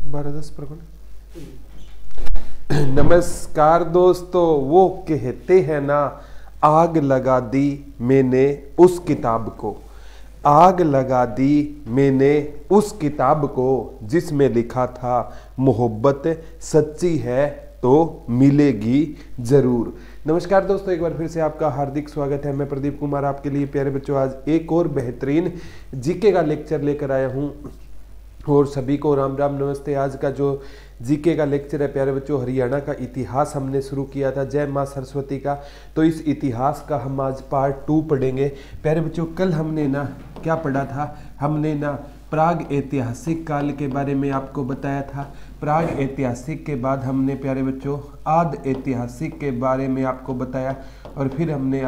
12-10 प्रगुण। नमस्कार दोस्तों, वो कहते हैं ना, आग लगा दी मैंने उस किताब को, आग लगा दी मैंने उस किताब को जिसमें लिखा था मोहब्बत सच्ची है तो मिलेगी जरूर। नमस्कार दोस्तों, एक बार फिर से आपका हार्दिक स्वागत है। मैं प्रदीप कुमार आपके लिए प्यारे बच्चों आज एक और बेहतरीन जीके का लेक्चर लेकर आया हूं और सभी को राम राम नमस्ते। आज का जो जीके का लेक्चर है प्यारे बच्चों, हरियाणा का इतिहास हमने शुरू किया था, जय मां सरस्वती का। तो इस इतिहास का हम आज पार्ट 2 पढ़ेंगे प्यारे बच्चों। कल हमने ना क्या पढ़ा था, हमने ना प्राग ऐतिहासिक काल के बारे में आपको बताया था। प्राग ऐतिहासिक के बाद हमने प्यारे बच्चों आद ऐतिहासिक के बारे में आपको बताया और फिर हमने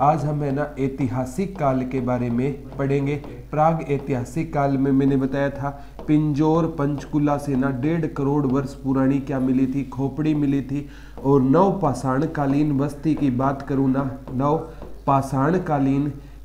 आज हम है ना ऐतिहासिक काल के बारे में पढ़ेंगे। प्राग ऐतिहासिक काल में मैंने बताया था पिंजौर पंचकुला से ना 1.5 करोड़ वर्ष पुरानी क्या मिली थी, खोपड़ी मिली थी। और नव पाषाणकालीन बस्ती की बात करूँ ना, नव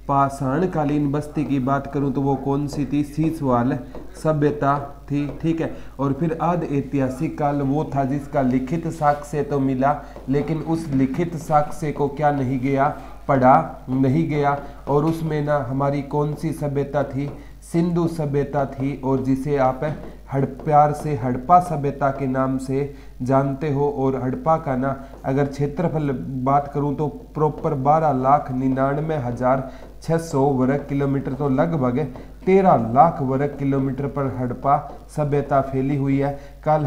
पाषाणकालीन बस्ती की बात करूं तो वो कौन सी थी, सीसवाल सभ्यता थी। ठीक है। और फिर आद ऐतिहासिक काल वो था जिसका लिखित साक्ष्य तो मिला, लेकिन उस लिखित साक्ष्य को क्या नहीं गया, पढ़ा नहीं गया। और उसमें ना हमारी कौन सी सभ्यता थी, सिंधु सभ्यता थी, और जिसे आप प्यार से हड़प्पा सभ्यता के नाम से जानते हो। और हड़प्पा का ना अगर क्षेत्रफल बात करूं तो प्रॉपर 12,99,600 वर्ग किलोमीटर, तो लगभग 13 लाख वर्ग किलोमीटर पर हड़प्पा सभ्यता फैली हुई है। कल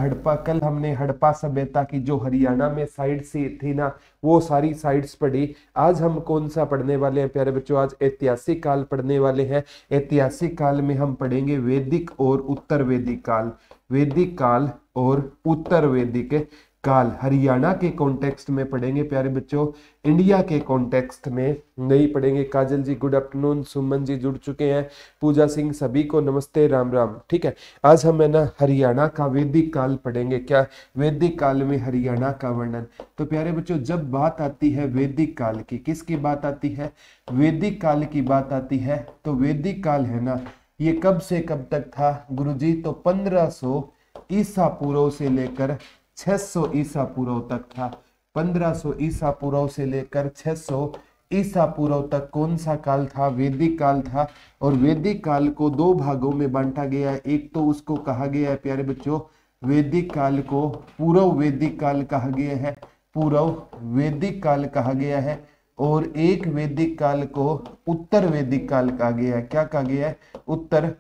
हमने हड़प्पा सभ्यता की जो हरियाणा में साइड से थी ना, वो सारी साइड्स पढ़ी। आज हम कौन सा पढ़ने वाले हैं प्यारे बच्चों, आज ऐतिहासिक काल पढ़ने वाले हैं। ऐतिहासिक काल में हम पढ़ेंगे वैदिक और उत्तर वैदिक काल, वैदिक काल और उत्तर वैदिक काल। हरियाणा के कॉन्टेक्स्ट में पढ़ेंगे प्यारे बच्चों, इंडिया के कॉन्टेक्स्ट में नहीं पढ़ेंगे। काजल जी गुड आफ्टरनून, सुमन जी जुड़ चुके हैं, पूजा सिंह सभी को नमस्ते राम राम। ठीक है, आज हम है ना हरियाणा का वैदिक काल पढ़ेंगे। क्या वैदिक काल में हरियाणा का वर्णन। तो प्यारे बच्चों जब बात आती है वैदिक काल की, किसकी बात आती है, वैदिक काल की बात आती है। तो वैदिक काल है ना, ये कब से कब तक था गुरुजी, तो 1500 ईसा पूर्व से लेकर 600 ईसा पूर्व तक था। 1500 ईसा पूर्व से लेकर 600 ईसा पूर्व तक कौन सा काल था, वैदिक काल था। और वैदिक काल को 2 भागों में बांटा गया है। एक तो उसको कहा गया है प्यारे बच्चों, वैदिक काल को पूर्व वैदिक काल कहा गया है, पूर्व वैदिक काल कहा गया है। और एक वैदिक काल को उत्तर वैदिक काल कहा गया है। क्या कहा गया है, उत्तर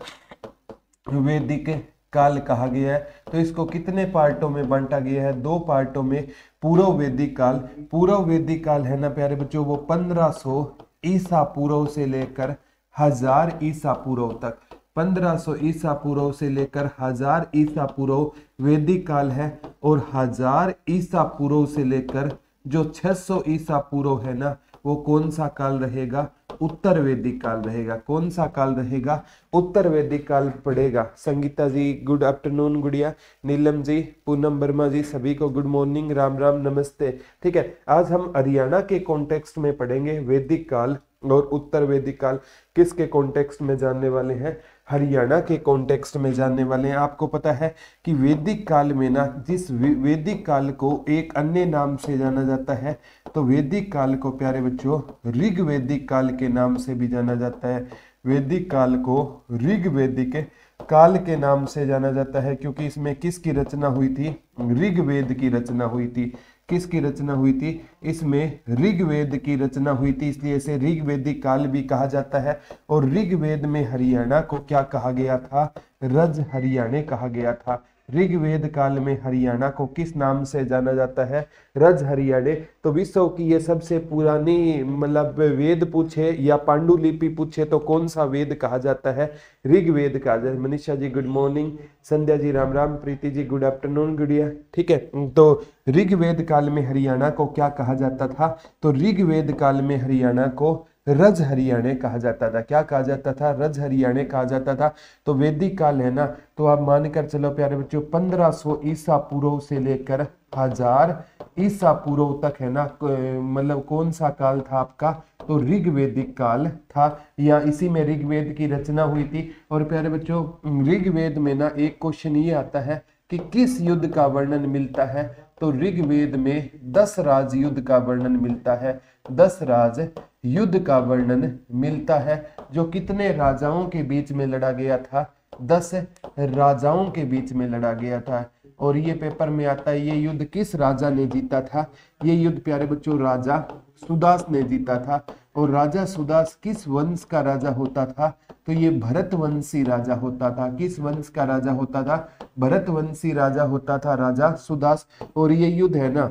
वैदिक काल कहा गया है। तो इसको कितने पार्टों में बांटा गया है, 2 पार्टों में। पूर्व वैदिक काल, पूर्व वैदिक काल है ना प्यारे बच्चों, वो 1500 ईसा पूर्व से लेकर 1000 ईसा पूर्व तक, 1500 ईसा पूर्व से लेकर 1000 ईसा पूर्व वैदिक काल है। और 1000 ईसा पूर्व से लेकर जो 600 ईसा पूर्व है ना, वो कौन सा काल रहेगा, उत्तर वैदिक काल रहेगा। कौन सा काल रहेगा, उत्तर वैदिक काल पड़ेगा। संगीता जी गुड आफ्टरनून, गुड़िया, नीलम जी, पूनम वर्मा जी, सभी को गुड मॉर्निंग, राम राम नमस्ते। ठीक है, आज हम हरियाणा के कॉन्टेक्स्ट में पढ़ेंगे वैदिक काल और उत्तर वैदिक काल। किसके कॉन्टेक्स्ट में जानने वाले हैं, हरियाणा के कॉन्टेक्स्ट में जानने वाले हैं। आपको पता है कि वैदिक काल में ना, जिस वैदिक काल को एक अन्य नाम से जाना जाता है, तो वैदिक काल को प्यारे बच्चों ऋग वैदिक काल के नाम से भी जाना जाता है। वैदिक काल को ऋग वैदिक काल के नाम से जाना जाता है, क्योंकि इसमें किसकी रचना हुई थी, ऋग्वेद की रचना हुई थी। किसकी रचना हुई थी, इसमें ऋग्वेद की रचना हुई थी, इसलिए इसे ऋग्वेदिक काल भी कहा जाता है। और ऋग्वेद में हरियाणा को क्या कहा गया था, रज हरियाणे कहा गया था। ऋग्वेद काल में हरियाणा को किस नाम से जाना जाता है, रज हरियाणे। तो विश्व की ये सबसे पुरानी मतलब वेद पूछे या पांडुलिपि पूछे तो कौन सा वेद कहा जाता है, ऋग्वेद कहा जाता है। Manisha ji good morning, Sandhya ji Ram Ram, Preeti ji good afternoon, गुड़िया। ठीक है, तो ऋग्वेद काल में हरियाणा को क्या कहा जाता था, तो ऋग्वेद काल में हरियाणा को रज हरियाणे कहा जाता था। क्या कहा जाता था, रज हरियाणे कहा जाता था। तो वैदिक काल है ना, तो आप मानकर चलो प्यारे बच्चों 1500 ईसा पूर्व से लेकर 1000 ईसा पूर्व तक है ना, मतलब कौन सा काल था आपका, तो ऋग्वेदिक काल था, या इसी में ऋग्वेद की रचना हुई थी। और प्यारे बच्चों ऋग्वेद में ना एक क्वेश्चन ये आता है कि किस युद्ध का वर्णन मिलता है, तो ऋग्वेद में 10 राज युद्ध का वर्णन मिलता है, 10 राज युद्ध का वर्णन मिलता है, जो कितने राजाओं के बीच में लड़ा गया था, 10 राजाओं के बीच में लड़ा गया था। और ये पेपर में आता है ये युद्ध किस राजा ने जीता था, ये युद्ध प्यारे बच्चों राजा सुदास ने जीता था। और राजा सुदास किस वंश का राजा होता था, तो ये भरतवंशी राजा होता था। किस वंश का राजा होता था, भरतवंशी राजा होता था राजा सुदास। और ये युद्ध है ना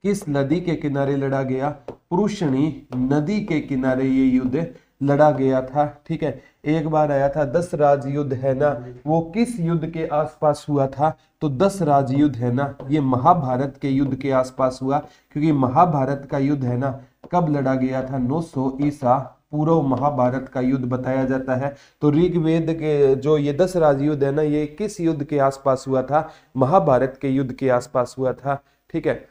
किस नदी के किनारे लड़ा गया, पुरुषणी नदी के किनारे ये युद्ध लड़ा गया था। ठीक है, एक बार आया था 10 राज युद्ध है ना, वो किस युद्ध के आसपास हुआ था, तो 10 राज युद्ध है ना ये महाभारत के युद्ध के आसपास हुआ, क्योंकि महाभारत का युद्ध है ना कब लड़ा गया था, 900 ईसा पूर्व महाभारत का युद्ध बताया जाता है। तो ऋग्वेद के जो ये 10 राज युद्ध है ना ये किस युद्ध के आसपास हुआ था, महाभारत के युद्ध के आसपास हुआ था। ठीक है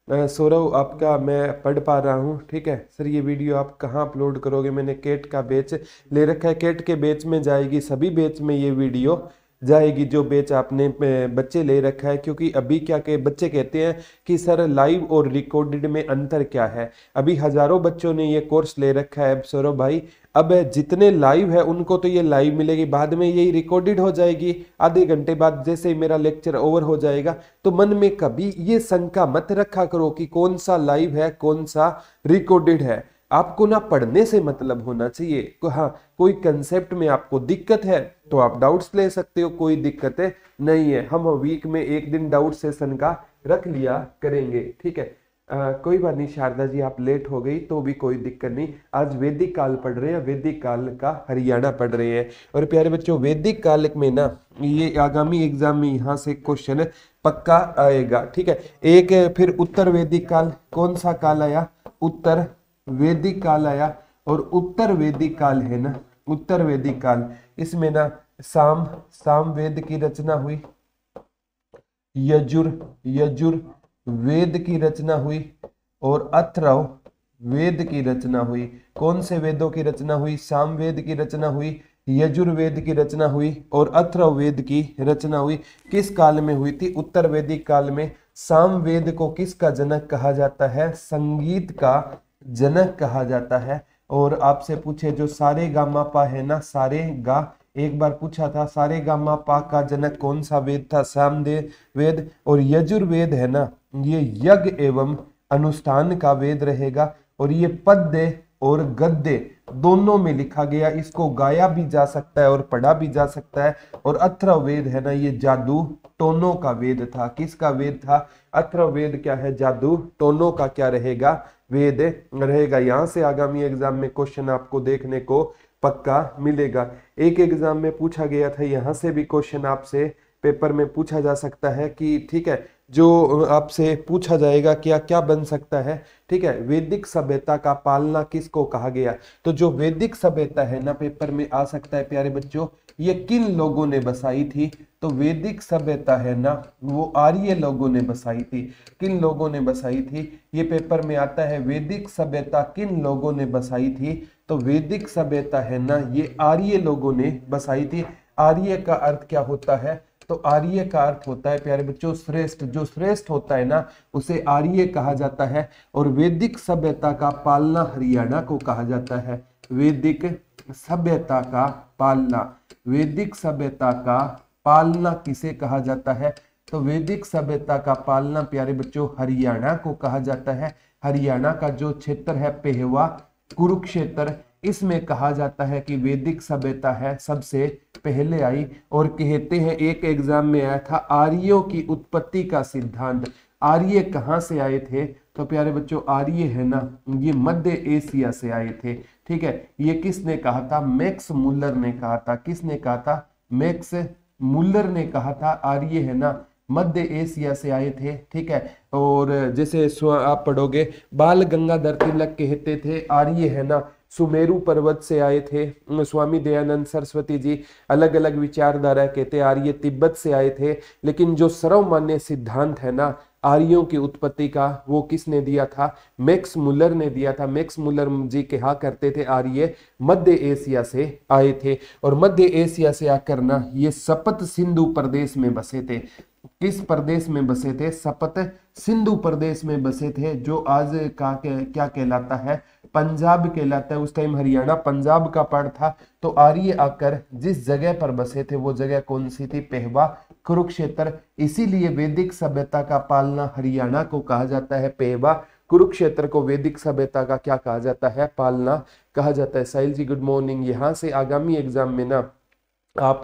सौरव आपका मैं पढ़ पा रहा हूँ। ठीक है सर, ये वीडियो आप कहाँ अपलोड करोगे, मैंने केट का बैच ले रखा है, केट के बैच में जाएगी, सभी बैच में ये वीडियो जाएगी जो बैच आपने बच्चे ले रखा है। क्योंकि अभी क्या के बच्चे कहते हैं कि सर लाइव और रिकॉर्डेड में अंतर क्या है, अभी हजारों बच्चों ने ये कोर्स ले रखा है सौरव भाई, अब जितने लाइव है उनको तो ये लाइव मिलेगी, बाद में यही रिकॉर्डेड हो जाएगी, आधे घंटे बाद जैसे ही मेरा लेक्चर ओवर हो जाएगा। तो मन में कभी ये शंका मत रखा करो कि कौन सा लाइव है कौन सा रिकॉर्डेड है, आपको ना पढ़ने से मतलब होना चाहिए। हाँ कोई कंसेप्ट में आपको दिक्कत है तो आप डाउट्स ले सकते हो, कोई दिक्कत नहीं है, हम वीक में एक दिन डाउट सेशन का रख लिया करेंगे। ठीक है कोई बात नहीं शारदा जी, आप लेट हो गई तो भी कोई दिक्कत नहीं, आज वैदिक काल पढ़ रहे हैं, वैदिक काल का हरियाणा पढ़ रहे हैं। और प्यारे बच्चों वैदिक काल में ना ये आगामी एग्जाम में यहाँ से क्वेश्चन पक्का आएगा। ठीक है एक फिर उत्तर वैदिक काल, कौन सा काल आया, उत्तर वैदिक काल आया। और उत्तर वैदिक काल है ना, उत्तर वैदिक काल इसमें ना साम वेद की रचना हुई, यजुर वेद की रचना हुई, और अथर्व वेद की रचना हुई। कौन से वेदों की रचना हुई, साम वेद की रचना हुई, यजुर्वेद की रचना हुई और अथर्व वेद की रचना हुई। किस काल में हुई थी, उत्तर वैदिक काल में। साम वेद को किसका जनक कहा जाता है, संगीत का जनक कहा जाता है। और आपसे पूछे जो सारे गा मा पा है ना, सारे गा एक बार पूछा था, सारे गा मा पा का जनक कौन सा वेद था, सामदेव वेद। और यजुर्वेद है ना ये यज्ञ एवं अनुष्ठान का वेद रहेगा, और ये पद्य और गद्य दोनों में लिखा गया, इसको गाया भी जा सकता है और पढ़ा भी जा सकता है। और अथर्व वेद है ना ये जादू टोनों का वेद था। किसका वेद था, अथर्व वेद क्या है, जादू टोनों का क्या रहेगा, वेद रहेगा। यहाँ से आगामी एग्जाम में क्वेश्चन आपको देखने को पक्का मिलेगा। एक एग्जाम में पूछा गया था, यहाँ से भी क्वेश्चन आपसे पेपर में पूछा जा सकता है कि ठीक है जो आपसे पूछा जाएगा क्या क्या बन सकता है। ठीक है वैदिक सभ्यता का पालना किसको कहा गया, तो जो वैदिक सभ्यता है ना पेपर में आ सकता है प्यारे बच्चों, ये किन लोगों ने बसाई थी, तो वैदिक सभ्यता है ना वो आर्य लोगों ने बसाई थी। किन लोगों ने बसाई थी, ये पेपर में आता है, वैदिक सभ्यता किन लोगों ने बसाई थी, तो वैदिक सभ्यता है ना ये आर्य लोगों ने बसाई थी। आर्य का अर्थ क्या होता है, तो आर्य का अर्थ होता है प्यारे बच्चों श्रेष्ठ, जो श्रेष्ठ होता है ना उसे आर्य कहा जाता है। और वैदिक सभ्यता का पालना हरियाणा को कहा जाता है। वैदिक सभ्यता का पालना, वैदिक सभ्यता का पालना किसे कहा जाता है, तो वैदिक सभ्यता का पालना प्यारे बच्चों हरियाणा को कहा जाता है। हरियाणा का जो क्षेत्र है पेहवा कुरुक्षेत्र, इसमें कहा जाता है कि वैदिक सभ्यता है सबसे पहले आई। और कहते हैं एक एग्जाम में आया था आर्यों की उत्पत्ति का सिद्धांत, आर्य कहाँ से आए थे, तो प्यारे बच्चों आर्य है ना ये मध्य एशिया से आए थे। ठीक है ये किसने कहा था, मैक्स मुल्लर ने कहा था। किसने कहा था, मैक्स मुल्लर ने कहा था आर्य है ना मध्य एशिया से आए थे। ठीक है और जैसे आप पढ़ोगे बाल गंगाधर तिलक कहते थे आर्य है ना सुमेरु पर्वत से आए थे। स्वामी दयानंद सरस्वती जी अलग अलग विचारधारा कहते आर्य तिब्बत से आए थे। लेकिन जो सर्वमान्य सिद्धांत है ना आर्यों की उत्पत्ति का वो किसने दिया था? मैक्स मुलर ने दिया था। मैक्स मुलर जी कहा करते थे आर्य मध्य एशिया से आए थे, और मध्य एशिया से आकर ना ये सप्त सिंधु प्रदेश में बसे थे। किस प्रदेश में बसे थे? सप्त सिंधु प्रदेश में बसे थे, जो आज का क्या कहलाता है? पंजाब कहलाता है। उस टाइम हरियाणा पंजाब का पार्ट था। तो आर्य आकर जिस जगह पर बसे थे वो जगह कौन सी थी? पेहवा, कुरुक्षेत्र। इसीलिए वैदिक सभ्यता का पालना हरियाणा को कहा जाता है पेहवा। कुरुक्षेत्र को वैदिक सभ्यता का क्या कहा जाता है? पालना कहा जाता है। साहिल जी गुड मॉर्निंग। यहाँ से आगामी एग्जाम में ना आप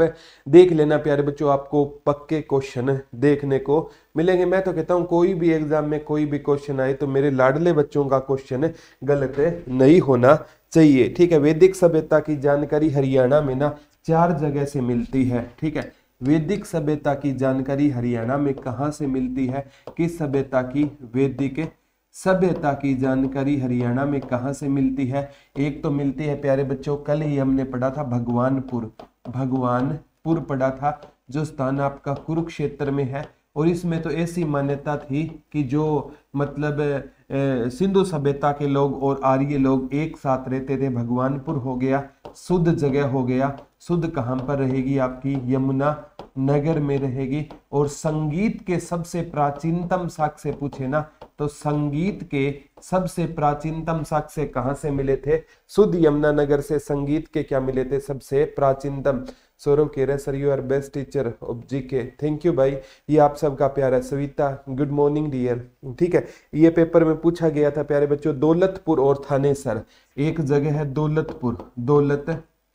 देख लेना प्यारे बच्चों, आपको पक्के क्वेश्चन देखने को मिलेंगे। मैं तो कहता हूं कोई भी एग्जाम में कोई भी क्वेश्चन आए तो मेरे लाडले बच्चों का क्वेश्चन गलत नहीं होना चाहिए। ठीक है, वैदिक सभ्यता की जानकारी हरियाणा में ना 4 जगह से मिलती है। ठीक है, वैदिक सभ्यता की जानकारी हरियाणा में कहाँ से मिलती है? किस सभ्यता की? वैदिक सभ्यता की जानकारी हरियाणा में कहाँ से मिलती है? एक तो मिलती है प्यारे बच्चों, कल ही हमने पढ़ा था भगवानपुर। भगवानपुर पढ़ा था, जो स्थान आपका कुरुक्षेत्र में है। और इसमें तो ऐसी मान्यता थी कि जो मतलब सिंधु सभ्यता के लोग और आर्य लोग एक साथ रहते थे। भगवानपुर हो गया, शुद्ध जगह हो गया। शुद्ध कहाँ पर रहेगी? आपकी यमुना नगर में रहेगी। और संगीत के सबसे प्राचीनतम साक्ष्य पूछे ना, तो संगीत के सबसे प्राचीनतम साक्ष्य कहाँ से मिले थे? शुद्ध यमुनानगर से संगीत के क्या मिले थे? सबसे प्राचीनतम। सौरभ कह रहे sir you are best teacher of GK. Thank you भाई, ये आप सबका प्यारा। Savita good morning dear. ठीक है, ये पेपर में पूछा गया था प्यारे बच्चों, दौलतपुर और थानेसर। एक जगह है दौलतपुर,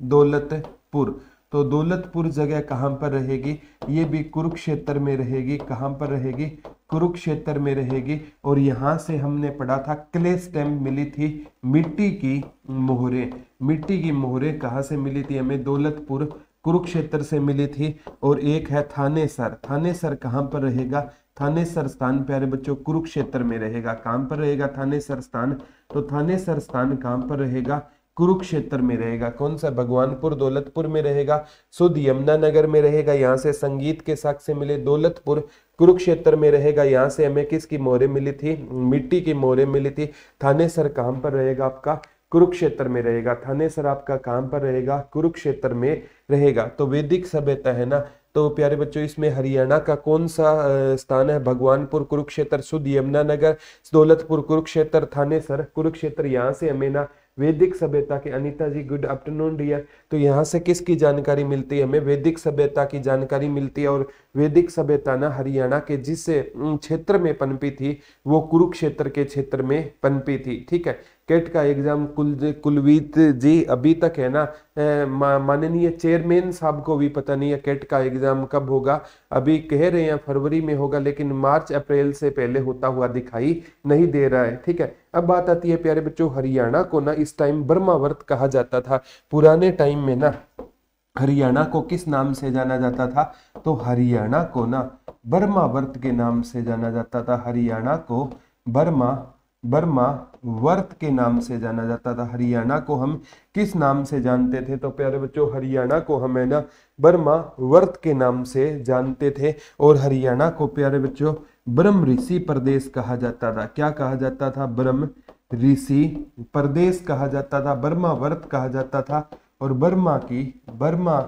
दौलतपुर। तो दौलतपुर जगह कहाँ पर रहेगी? ये भी कुरुक्षेत्र में रहेगी। कहाँ पर रहेगी? कुरुक्षेत्र में रहेगी। और यहाँ से हमने पढ़ा था क्ले स्टैम्प मिली थी, मिट्टी की मोहरें। मिट्टी की मोहरें कहाँ से मिली थी हमें? दौलतपुर कुरुक्षेत्र से मिली थी। और एक है थानेसर। थानेसर कहाँ पर रहेगा? थानेसर स्थान प्यारे बच्चों कुरुक्षेत्र में रहेगा। कहाँ पर रहेगा थानेसर स्थान? तो थानेसर स्थान कहाँ पर रहेगा? कुरुक्षेत्र में रहेगा। कौन सा? भगवानपुर दौलतपुर में रहेगा। शुद्ध यमुनानगर में रहेगा। यहाँ से संगीत के साक्ष्य मिले। दौलतपुर कुरुक्षेत्र में रहेगा। यहाँ से हमें किसकी मोहरें मिली थी? मिट्टी की मोहरें मिली थी। थानेसर कहाँ पर रहेगा आपका? कुरुक्षेत्र में रहेगा। थानेसर आपका कहाँ पर रहेगा? कुरुक्षेत्र में रहेगा। तो वैदिक सभ्यता है ना, तो प्यारे बच्चों इसमें हरियाणा का कौन सा स्थान है? भगवानपुर कुरुक्षेत्र, शुद्ध यमुनानगर, दौलतपुर कुरुक्षेत्र, थानेसर कुरुक्षेत्र। यहाँ से हमें ना वैदिक सभ्यता के, अनीता जी गुड आफ्टरनून डियर। तो यहाँ से किसकी जानकारी मिलती है हमें? वैदिक सभ्यता की जानकारी मिलती है। और वैदिक सभ्यता ना हरियाणा के जिस क्षेत्र में पनपी थी वो कुरुक्षेत्र के क्षेत्र में पनपी थी। ठीक है, कैट का एग्जाम कुलवीत जी अभी तक है ना, माननीय चेयरमैन साहब को भी पता नहीं है कैट का एग्जाम कब होगा। अभी कह रहे हैं फरवरी में होगा, लेकिन मार्च अप्रैल से पहले होता हुआ दिखाई नहीं दे रहा है। ठीक है, अब बात आती है प्यारे बच्चों, हरियाणा को ना इस टाइम ब्रह्मावर्त कहा जाता था। पुराने टाइम में ना हरियाणा को किस नाम से जाना जाता था? तो हरियाणा को ना ब्रह्मावर्त के नाम से जाना जाता था। हरियाणा को ब्रह्मावर्त के नाम से जाना जाता था। हरियाणा को हम किस नाम से जानते थे? तो प्यारे बच्चों हरियाणा को हम है ना ब्रह्मावर्त के नाम से जानते थे। और हरियाणा को प्यारे बच्चों ब्रह्म ऋषि प्रदेश कहा जाता था। क्या कहा जाता था? ब्रह्म ऋषि प्रदेश कहा जाता था, ब्रह्मावर्त कहा जाता था। और ब्रह्मा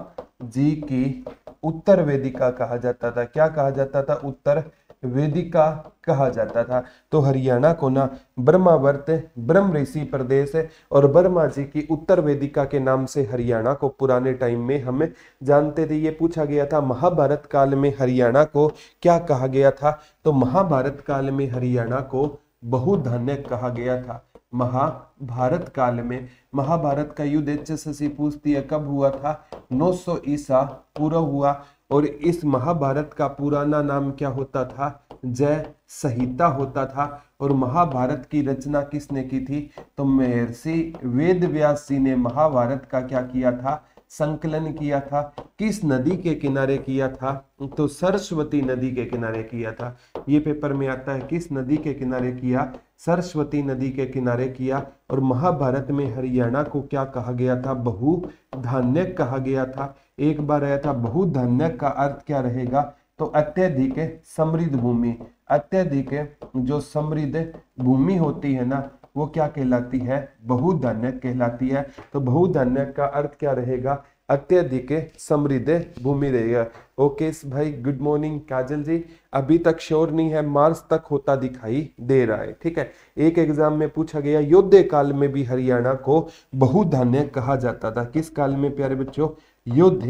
जी की उत्तर वेदिका कहा जाता था। क्या कहा जाता था? उत्तर वेदिका कहा जाता था। तो हरियाणा को ना ब्रह्मावर्त, ब्रह्म ऋषि प्रदेश और ब्रह्मा जी की उत्तर वेदिका के नाम से हरियाणा को पुराने टाइम में हम जानते थे। ये पूछा गया था महाभारत काल में हरियाणा को क्या कहा गया था? तो महाभारत काल में हरियाणा को बहुधान्य कहा गया था। महाभारत काल में, महाभारत का युद्ध HSSC पूछती है कब हुआ था? 900 ईसा पूर्व हुआ। और इस महाभारत का पुराना नाम क्या होता था? जय संहिता होता था। और महाभारत की रचना किसने की थी? तो महर्षि वेद व्यास जी ने महाभारत का क्या किया था? संकलन किया था। किस नदी के किनारे किया था? तो सरस्वती नदी के किनारे किया था। ये पेपर में आता है, किस नदी के किनारे किया? सरस्वती नदी के किनारे किया। और महाभारत में हरियाणा को क्या कहा गया था? बहुधान्य कहा गया था। एक बार आया था बहुधान्य का अर्थ क्या रहेगा? तो अत्यधिक समृद्ध भूमि। अत्यधिक जो समृद्ध भूमि होती है ना वो क्या कहलाती है, बहुधान्य कहलाती है। तो बहुधान्य का अर्थ क्या रहेगा, अत्यधिक समृद्ध भूमि रहेगा। ओके भाई, गुड मॉर्निंग काजल जी। अभी तक श्योर नहीं है, मार्च तक होता दिखाई दे रहा है, ठीक है। एक एग्जाम में पूछा गया, युद्ध काल में भी हरियाणा को बहुधान्य कहा जाता था। किस काल में प्यारे बच्चों, युद्ध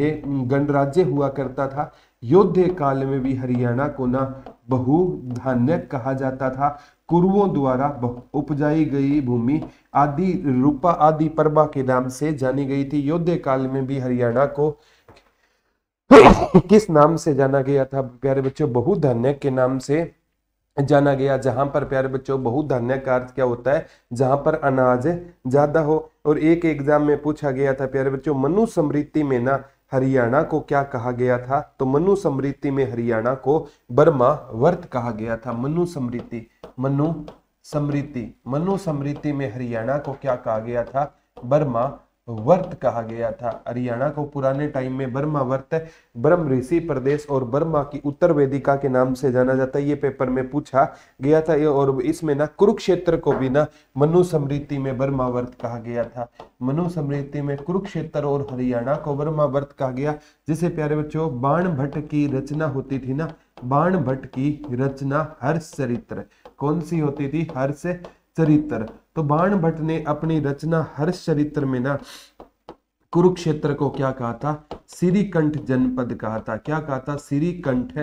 गणराज्य हुआ करता था, युद्ध काल में भी हरियाणा को ना बहुधान्य कहा जाता था। कुरुओं द्वारा उपजाई गई भूमि आदि रूपा आदि परबा के नाम से जानी गई थी। युद्ध काल में भी हरियाणा को किस नाम से जाना गया था प्यारे बच्चों, बहुधान्य के नाम से जाना गया। जहां पर प्यारे बच्चों बहुधान्य का अर्थ क्या होता है, जहां पर अनाज ज्यादा हो। और एक एग्जाम में पूछा गया था प्यारे बच्चों, मनु समृद्धि में ना हरियाणा को क्या कहा गया था, तो मनु समृद्धि में हरियाणा को बर्मावर्त कहा गया था। मनु समृद्धि मनु समृद्धि में हरियाणा को क्या कहा गया था, बर्मावर्त कहा गया था। हरियाणा को पुराने टाइम में बर्मावर्त, ब्रह्म ऋषि प्रदेश और बर्मा की उत्तर वेदिका के नाम से जाना जाता है। ये पेपर में पूछा गया था। और इसमें ना कुरुक्षेत्र को भी ना मनु समृद्धि में बर्मावर्त कहा गया था। मनु समृद्धि में कुरुक्षेत्र और हरियाणा को बर्मावर्त कहा गया। जिसे प्यारे बच्चों बाण भट्ट की रचना होती थी ना, बाण भट्ट की रचना हर्ष चरित्र, कौन सी होती थी, हर्ष चरित्र। तो बाण भट्ट ने अपनी रचना हर्ष चरित्र में ना कुरुक्षेत्र को क्या कहा था, सिरीकंठ जनपद कहा था। क्या कहा था, सिरीकंठ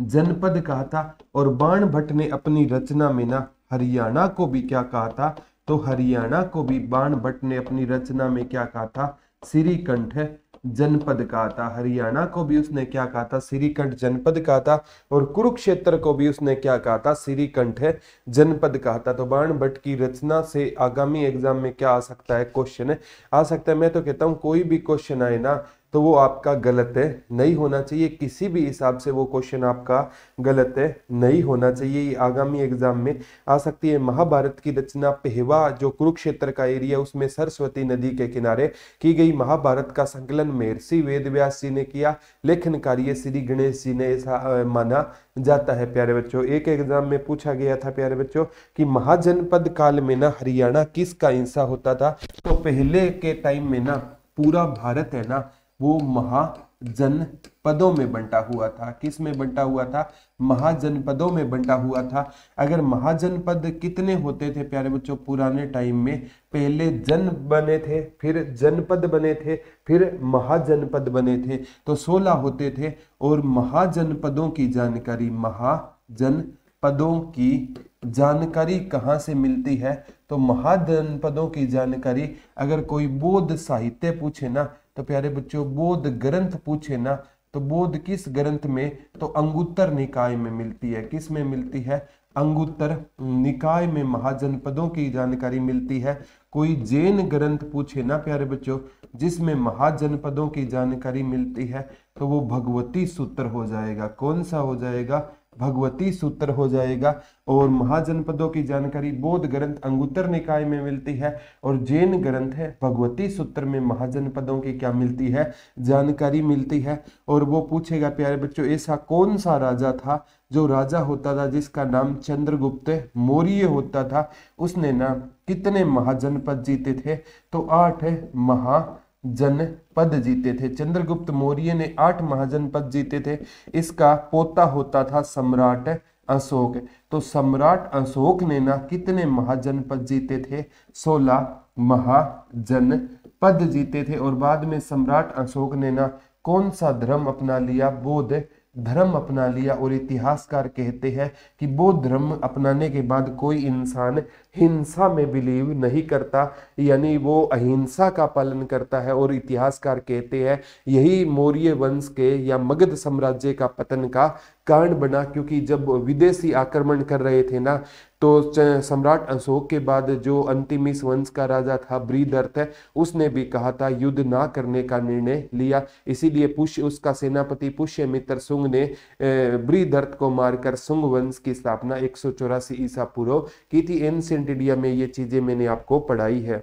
जनपद कहा था। और बाण भट्ट ने अपनी रचना में ना हरियाणा को भी क्या कहा था, तो हरियाणा को भी बाण भट्ट ने अपनी रचना में क्या कहा था, सिरीकंठ जनपद कहा था। हरियाणा को भी उसने क्या कहा था, सिरीकंठ जनपद कहा था। और कुरुक्षेत्र को भी उसने क्या कहा था, सिरीकंठ जनपद कहा था। तो बाण भट्ट की रचना से आगामी एग्जाम में क्या आ सकता है, क्वेश्चन आ सकता है। मैं तो कहता हूं कोई भी क्वेश्चन आए ना तो वो आपका गलत नहीं होना चाहिए, किसी भी हिसाब से वो क्वेश्चन आपका गलत नहीं होना चाहिए। ये आगामी एग्जाम में आ सकती है। महाभारत की रचना पेहवा जो कुरुक्षेत्र का एरिया उसमें सरस्वती नदी के किनारे की गई। महाभारत का संकलन महर्षि वेदव्यास जी ने किया, लेखन कार्य श्री गणेश जी ने ऐसा माना जाता है। प्यारे बच्चों एक एग्जाम में पूछा गया था प्यारे बच्चों कि महाजनपद काल में ना हरियाणा किसका हिस्सा होता था, तो पहले के टाइम में ना पूरा भारत है ना वो महाजनपदों में बंटा हुआ था। किस में बंटा हुआ था, महाजनपदों में बंटा हुआ था। अगर महाजनपद कितने होते थे प्यारे बच्चों पुराने टाइम में, पहले जन बने थे, फिर जनपद बने थे, फिर महाजनपद बने थे, तो 16 होते थे। और महाजनपदों की जानकारी, महाजनपदों की जानकारी कहाँ से मिलती है, तो महाजनपदों की जानकारी अगर कोई बौद्ध साहित्य पूछे ना, तो प्यारे बच्चों बौद्ध ग्रंथ पूछे ना, तो बौद्ध किस ग्रंथ में, तो अंगुत्तर निकाय में मिलती है। किस में मिलती है, अंगुत्तर निकाय में महाजनपदों की जानकारी मिलती है। कोई जैन ग्रंथ पूछे ना प्यारे बच्चों जिसमें महाजनपदों की जानकारी मिलती है, तो वो भगवती सूत्र हो जाएगा। कौन सा हो जाएगा, भगवती सूत्र हो जाएगा। और महाजनपदों की जानकारी बौद्ध ग्रंथ अंगुत्तर निकाय में मिलती है, और जैन ग्रंथ है भगवती सूत्र में महाजनपदों की क्या मिलती है, जानकारी मिलती है। और वो पूछेगा प्यारे बच्चों ऐसा कौन सा राजा था, जो राजा होता था जिसका नाम चंद्रगुप्त मौर्य होता था, उसने ना कितने महाजनपद जीते थे, तो 8 महाजनपद जीते थे। चंद्रगुप्त मौर्य ने 8 महाजनपद जीते थे। इसका पोता होता था सम्राट अशोक। तो सम्राट अशोक ने ना कितने महाजनपद जीते थे, 16 महाजनपद जीते थे। और बाद में सम्राट अशोक ने ना कौन सा धर्म अपना लिया, बौद्ध धर्म अपना लिया। और इतिहासकार कहते हैं कि बौद्ध धर्म अपनाने के बाद कोई इंसान हिंसा में बिलीव नहीं करता, यानी वो अहिंसा का पालन करता है। और इतिहासकार कहते हैं यही मौर्य वंश के या मगध साम्राज्य का पतन का कारण बना, क्योंकि जब विदेशी आक्रमण कर रहे थे ना, तो सम्राट अशोक के बाद जो अंतिम इस वंश का राजा था बृहदर्थ है, उसने भी कहा था युद्ध ना करने का निर्णय लिया। इसीलिए पुष्य उसका सेनापति पुष्यमित्र शुंग ने बृहदर्थ को मारकर शुंग वंश की स्थापना 184 ईसा पूर्व की थी। एंशिएंट इंडिया में ये चीजें मैंने आपको पढ़ाई है।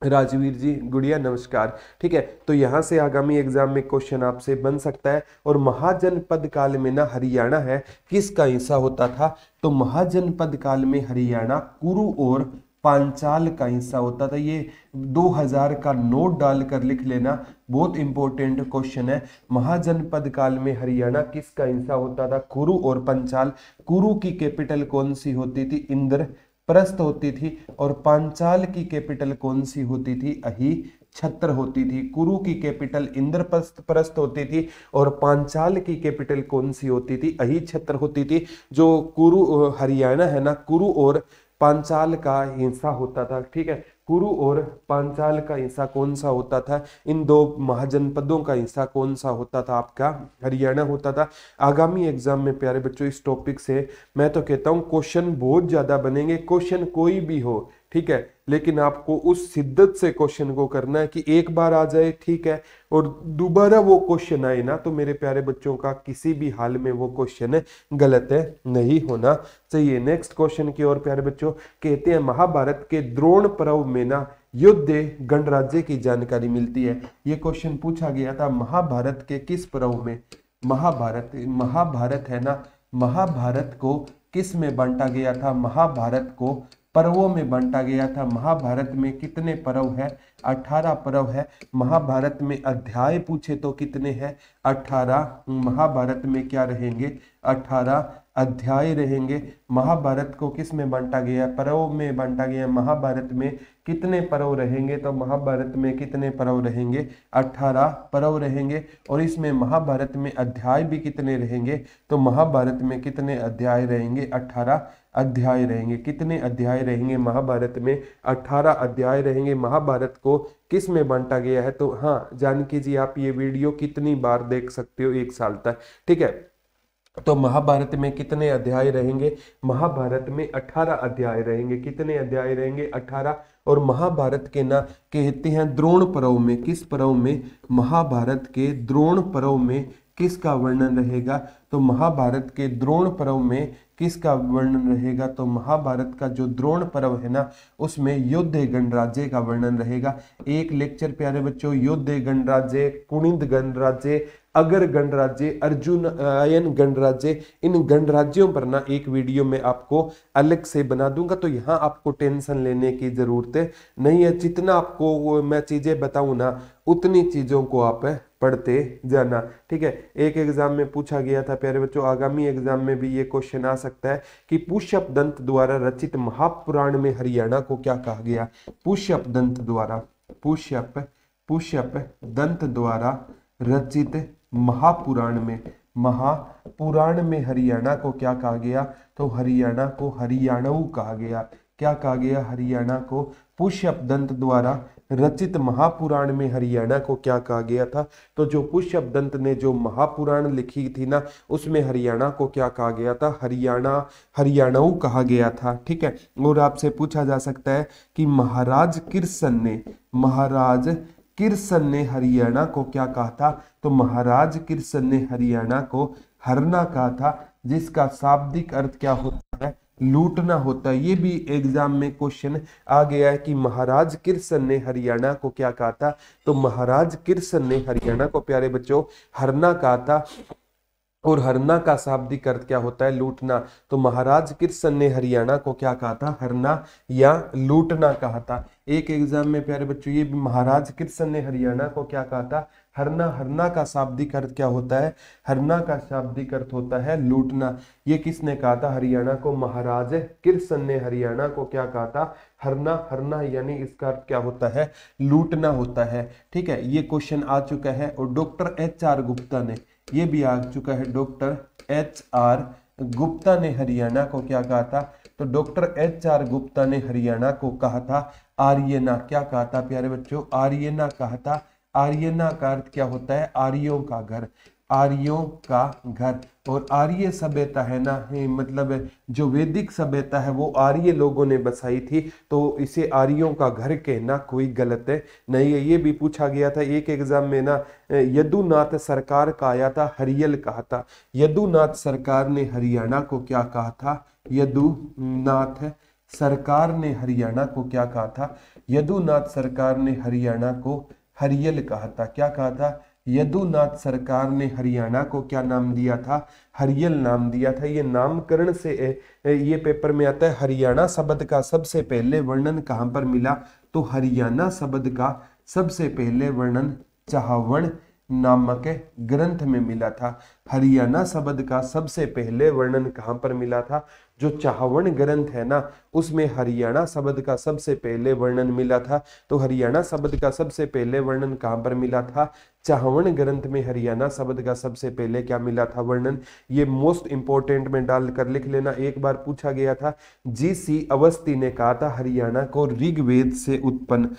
राजवीर जी गुड़िया नमस्कार। ठीक है, तो यहाँ से आगामी एग्जाम में क्वेश्चन आपसे बन सकता है। और महाजनपद काल में ना हरियाणा है किसका हिस्सा होता था? तो महाजनपद काल में हरियाणा कुरु और पांचाल का हिस्सा होता था। ये 2000 का नोट डालकर लिख लेना, बहुत इंपॉर्टेंट क्वेश्चन है। महाजनपद काल में हरियाणा किसका हिस्सा होता था? कुरु और पंचाल। कुरु की कैपिटल कौन सी होती थी? इंद्रप्रस्थ होती थी। और पांचाल की कैपिटल कौन सी होती थी? अही छत्र होती थी। कुरु की कैपिटल इंद्रप्रस्थ होती थी और पांचाल की कैपिटल कौन सी होती थी? अही छत्र होती थी। जो कुरु हरियाणा है ना, कुरु और पांचाल का हिस्सा होता था। ठीक है, कुरु और पांचाल का हिस्सा कौन सा होता था? इन दो महाजनपदों का हिस्सा कौन सा होता था? आपका हरियाणा होता था। आगामी एग्जाम में प्यारे बच्चों इस टॉपिक से मैं तो कहता हूं क्वेश्चन बहुत ज्यादा बनेंगे। क्वेश्चन कोई भी हो, ठीक है, लेकिन आपको उस शिद्दत से क्वेश्चन को करना है कि एक बार आ जाए ठीक है, और दोबारा वो क्वेश्चन आए ना तो मेरे प्यारे बच्चों का किसी भी हाल में वो क्वेश्चन गलत नहीं होना चाहिए। नेक्स्ट क्वेश्चन की ओर प्यारे बच्चों, कहते हैं महाभारत के द्रोण पर्व में ना युद्ध गणराज्य की जानकारी मिलती है। ये क्वेश्चन पूछा गया था महाभारत के किस पर्व में? महाभारत है ना, महाभारत को किस में बांटा गया था? महाभारत को पर्वों में बांटा गया था। महाभारत में कितने पर्व है? 18 पर्व है। महाभारत में अध्याय पूछे तो कितने हैं? 18। महाभारत में क्या रहेंगे? 18 अध्याय रहेंगे। महाभारत को किस में बांटा गया? पर्व में बांटा गया। महाभारत में कितने पर्व रहेंगे? तो महाभारत में कितने पर्व रहेंगे? 18 पर्व रहेंगे। और इसमें महाभारत में अध्याय भी कितने रहेंगे? तो महाभारत में कितने अध्याय रहेंगे? 18 अध्याय रहेंगे। कितने अध्याय रहेंगे? महाभारत में 18 अध्याय रहेंगे। महाभारत को किस में बांटा गया है? तो हाँ जानकी जी, आप ये वीडियो कितनी बार देख सकते हो 1 साल तक। ठीक है, तो महाभारत में कितने अध्याय रहेंगे? महाभारत में 18 अध्याय रहेंगे। कितने अध्याय रहेंगे? 18। और महाभारत के ना कहते हैं द्रोण पर्व में, किस पर्व में? महाभारत के द्रोण पर्व में किसका वर्णन रहेगा? तो महाभारत के द्रोण पर्व में किसका वर्णन रहेगा? तो महाभारत का जो द्रोण पर्व है ना उसमें युद्ध गणराज्य का वर्णन रहेगा। एक लेक्चर प्यारे बच्चों युद्ध गणराज्य, कुणिद गणराज्य, अगर गणराज्य, अर्जुन आयन गणराज्य, इन गणराज्यों पर ना एक वीडियो में आपको अलग से बना दूंगा। तो यहाँ आपको टेंशन लेने की जरूरत नहीं है। जितना आपको मैं चीजें बताऊं ना उतनी चीजों को आप पढ़ते जाना। ठीक है, एक एग्जाम में पूछा गया था प्यारे बच्चों, आगामी एग्जाम में भी ये क्वेश्चन आ सकता है कि पुष्यप दंत द्वारा रचित महापुराण में हरियाणा को क्या कहा गया? पुष्यप दंत द्वारा, पुष्यप दंत द्वारा रचित महापुराण में हरियाणा को क्या कहा गया? तो हरियाणा को हरियाणऊ कहा गया। क्या कहा गया? हरियाणा को पुष्यप दंत द्वारा रचित महापुराण में हरियाणा को क्या कहा गया था? तो जो पुष्यप दंत ने जो महापुराण लिखी थी ना उसमें हरियाणा को क्या कहा गया था? हरियाणऊ कहा गया था। ठीक है, और आपसे पूछा जा सकता है कि महाराज किरसन ने हरियाणा को क्या कहा था? तो महाराज किरसन ने हरियाणा को हरना कहा था, जिसका शाब्दिक अर्थ क्या होता है? लूटना होता है। ये भी एग्जाम में क्वेश्चन आ गया है कि महाराज किरसन ने हरियाणा को क्या कहा था? तो महाराज किरसन ने हरियाणा को प्यारे बच्चों हरना कहा था। और हरना का शाब्दिक अर्थ क्या होता है? लूटना। तो महाराज किरसन ने हरियाणा को क्या कहा था? हरना या लूटना कहा था। एक एग्जाम में प्यारे बच्चों ये भी महाराज किरसन ने हरियाणा को क्या कहा था? हरना। हरना का शाब्दिक अर्थ क्या होता है? हरना का शाब्दिक अर्थ होता है लूटना। ये किसने कहा था? हरियाणा को महाराज किरसन ने हरियाणा को क्या कहा था? हरना। हरना यानी इसका अर्थ क्या होता है? लूटना होता है। ठीक है, ये क्वेश्चन आ चुका है। और डॉक्टर HR गुप्ता ने, ये भी आ चुका है, डॉक्टर HR गुप्ता ने हरियाणा को क्या कहा था? तो डॉक्टर HR गुप्ता ने हरियाणा को कहा था आर्यना। क्या कहा था प्यारे बच्चों? आर्यना कहा था। आर्यना का अर्थ क्या होता है? आर्यों का घर, आर्यों का घर। और आर्य सभ्यता है ना, मतलब जो वैदिक सभ्यता है वो आर्य लोगों ने बसाई थी, तो इसे आर्यों का घर कहना कोई गलत नहीं है। ये भी पूछा गया था एक एग्जाम में ना, यदुनाथ सरकार का आया था, हरियल कहा था। यदुनाथ सरकार ने हरियाणा को क्या कहा था? यदुनाथ सरकार ने हरियाणा को क्या कहा था? यदुनाथ सरकार ने हरियाणा को हरियल कहा था। क्या कहा था? यदुनाथ सरकार ने हरियाणा को क्या नाम दिया था? हरियल नाम दिया था। ये नामकरण से ये पेपर में आता है। हरियाणा शब्द का सबसे पहले वर्णन कहाँ पर मिला? तो हरियाणा शब्द का सबसे पहले वर्णन चाहवण नामक ग्रंथ में मिला था। हरियाणा शब्द का सबसे पहले वर्णन कहाँ पर मिला था? जो चाहवण ग्रंथ है ना, उसमें हरियाणा शब्द का सबसे पहले वर्णन मिला था। तो हरियाणा शब्द का सबसे पहले वर्णन कहाँ पर मिला था? चाहवण ग्रंथ में हरियाणा शब्द का सबसे पहले क्या मिला था? वर्णन। ये मोस्ट इंपोर्टेंट में डालकर लिख लेना, एक बार पूछा गया था। जी.सी. अवस्थी ने कहा था हरियाणा को ऋग्वेद से उत्पन्न।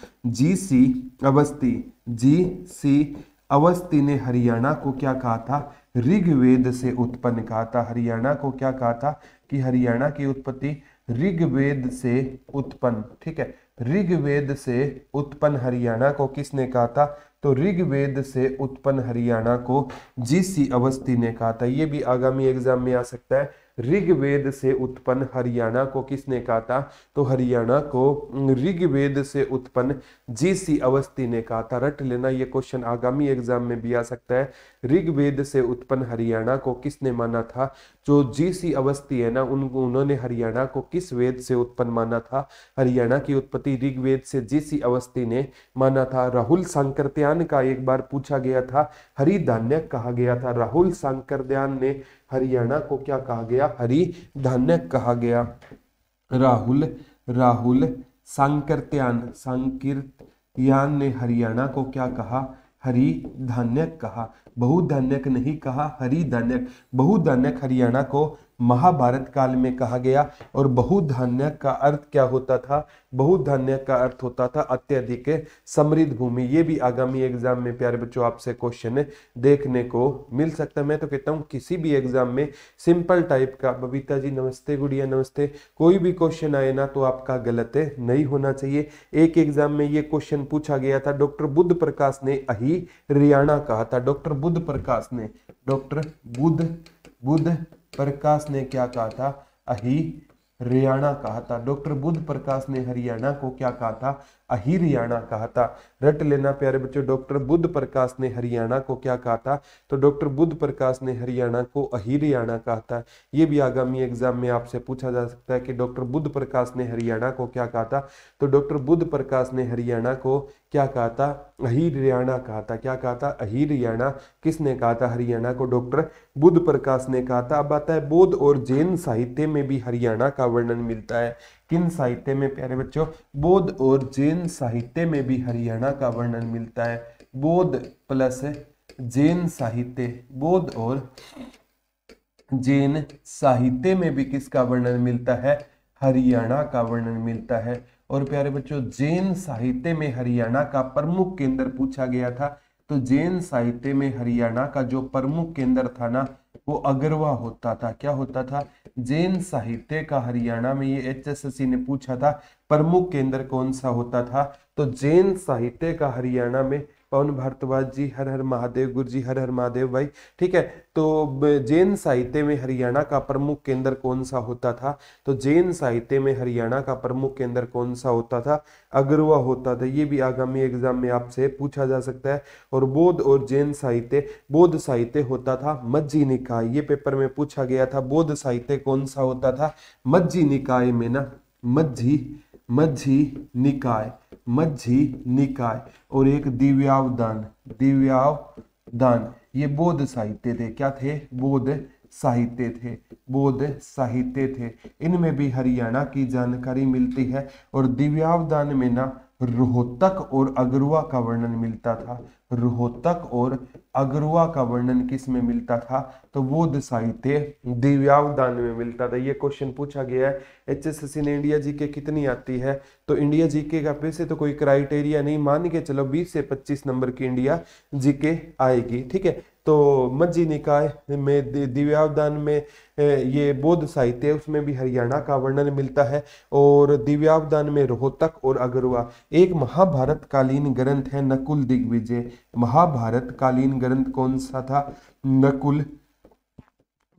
जी.सी. अवस्थी ने हरियाणा को क्या कहा था? ऋग्वेद से उत्पन्न कहा था। हरियाणा को क्या कहा था? कि हरियाणा की उत्पत्ति ऋग्वेद से उत्पन्न। ठीक है, ऋग्वेद से उत्पन्न हरियाणा को किसने कहा था? तो ऋग्वेद से उत्पन्न हरियाणा को जी.सी. अवस्थी ने कहा था। ये भी आगामी एग्जाम में आ सकता है। ऋग्वेद से उत्पन्न हरियाणा को किसने कहा था? तो हरियाणा को ऋग्वेद से उत्पन्न जी.सी. अवस्थी ने कहा था। रट लेना, ये क्वेश्चन आगामी एग्जाम में भी आ सकता है। ऋग्वेद से उत्पन्न हरियाणा को किसने माना था? जो जी.सी. अवस्थी है ना, उन्होंने हरियाणा को किस वेद से उत्पन्न माना था? हरियाणा की उत्पत्ति ऋग्वेद से जी.सी. अवस्थी ने माना था। राहुल सांकृत्यान का एक बार पूछा गया था, हरिधान्यक कहा गया था। राहुल सांकृत्यान ने हरियाणा को क्या कहा गया? हरिधान्यक कहा गया। राहुल सांकृत्यान ने हरियाणा को क्या कहा? हरिधान्यक कहा। बहुधान्यक नहीं कहा, हरिधान्यक। बहुधान्यक हरियाणा को महाभारत काल में कहा गया। और बहुधान्यक का अर्थ क्या होता था? बहुधान्यक का अर्थ होता था अत्यधिक समृद्ध भूमि। ये भी आगामी एग्जाम में प्यारे बच्चों आपसे क्वेश्चन देखने को मिल सकता है। मैं तो कहता हूँ किसी भी एग्जाम में सिंपल टाइप का, बबीता जी नमस्ते, गुड़िया नमस्ते, कोई भी क्वेश्चन आए ना तो आपका गलत नहीं होना चाहिए। एक एग्जाम में ये क्वेश्चन पूछा गया था, डॉक्टर बुद्ध प्रकाश ने हरियाणा कहा था। डॉक्टर बुद्ध प्रकाश ने क्या कहा था? हरियाणा कहा था। डॉक्टर बुद्ध प्रकाश ने हरियाणा को क्या कहा था? हरियाणा कहा था। रट लेना प्यारे बच्चों, डॉक्टर बुद्ध प्रकाश ने हरियाणा को क्या कहा था? तो डॉक्टर बुद्ध प्रकाश ने हरियाणा को हरियाणा कहा था। ये भी आगामी एग्जाम में आपसे पूछा जा सकता है कि डॉक्टर बुद्ध प्रकाश ने हरियाणा को क्या कहा था? तो डॉक्टर बुद्ध प्रकाश ने हरियाणा को क्या कहा था? हरियाणा कहा था। क्या कहा था? हरियाणा। किसने कहा था हरियाणा को? डॉक्टर बुद्ध प्रकाश ने कहा था। अब आता है बौद्ध और जैन साहित्य में भी हरियाणा का वर्णन मिलता है। किन साहित्य में प्यारे बच्चों? बौद्ध और जैन साहित्य में भी हरियाणा का वर्णन मिलता है। बौद्ध प्लस जैन साहित्य, बौद्ध और जैन साहित्य में भी किसका वर्णन मिलता है? हरियाणा का वर्णन मिलता है। और प्यारे बच्चों, जैन साहित्य में हरियाणा का प्रमुख केंद्र पूछा गया था। तो जैन साहित्य में हरियाणा का जो प्रमुख केंद्र था ना, वो अगरवा होता था। क्या होता था? जैन साहित्य का हरियाणा में, ये HSSC ने पूछा था, प्रमुख केंद्र कौन सा होता था? तो जैन साहित्य का हरियाणा में, पवन भारद्वाज जी हर हर महादेव, गुरु जी हर हर महादेव भाई। ठीक है, तो जैन साहित्य में हरियाणा का प्रमुख केंद्र कौन सा होता था? तो जैन साहित्य में हरियाणा का प्रमुख केंद्र कौन सा होता था? अगरवा होता था। ये भी आगामी एग्जाम में आपसे पूछा जा सकता है। और बौद्ध और जैन साहित्य, बौद्ध साहित्य होता था मज्जी निकाय। ये पेपर में पूछा गया था, बौद्ध साहित्य कौन सा होता था? मज्जी निकाय में ना, मज्जी निकाय। और एक दिव्यावदान, ये बौद्ध साहित्य थे। क्या थे? बौद्ध साहित्य थे। इनमें भी हरियाणा की जानकारी मिलती है। और दिव्यावदान में ना रोहतक और अगरुआ का वर्णन मिलता था। रोहतक और अगरुआ का वर्णन किस में मिलता था? तो बौद्ध साहित्य दिव्यावदान में मिलता था। ये क्वेश्चन पूछा गया है। HSSC ने इंडिया जीके कितनी आती है? तो इंडिया जीके का वैसे तो कोई क्राइटेरिया नहीं, मान के चलो 20 से 25 नंबर की इंडिया जीके आएगी। ठीक है, तो मज्जी निकाय में, दिव्यावदान में ये बौद्ध साहित्य, उसमें भी हरियाणा का वर्णन मिलता है। और दिव्यावदान में रोहतक और अगरुआ। एक महाभारत कालीन ग्रंथ है नकुल दिग्विजय। महाभारत कालीन ग्रंथ कौन सा था? नकुल